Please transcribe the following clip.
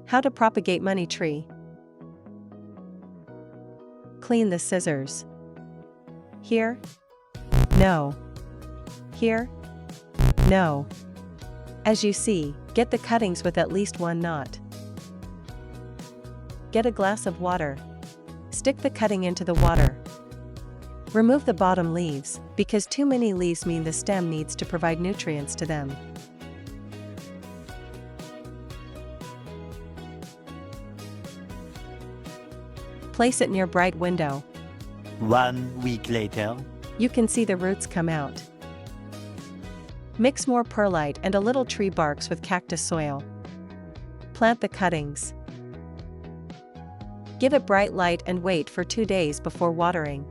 How to propagate money tree. Clean the scissors. Here? No. Here? No. As you see, get the cuttings with at least one knot. Get a glass of water. Stick the cutting into the water. Remove the bottom leaves, because too many leaves mean the stem needs to provide nutrients to them. Place it near bright window. 1 week later. You can see the roots come out. Mix more perlite and a little tree barks with cactus soil. Plant the cuttings. Give it bright light and wait for 2 days before watering.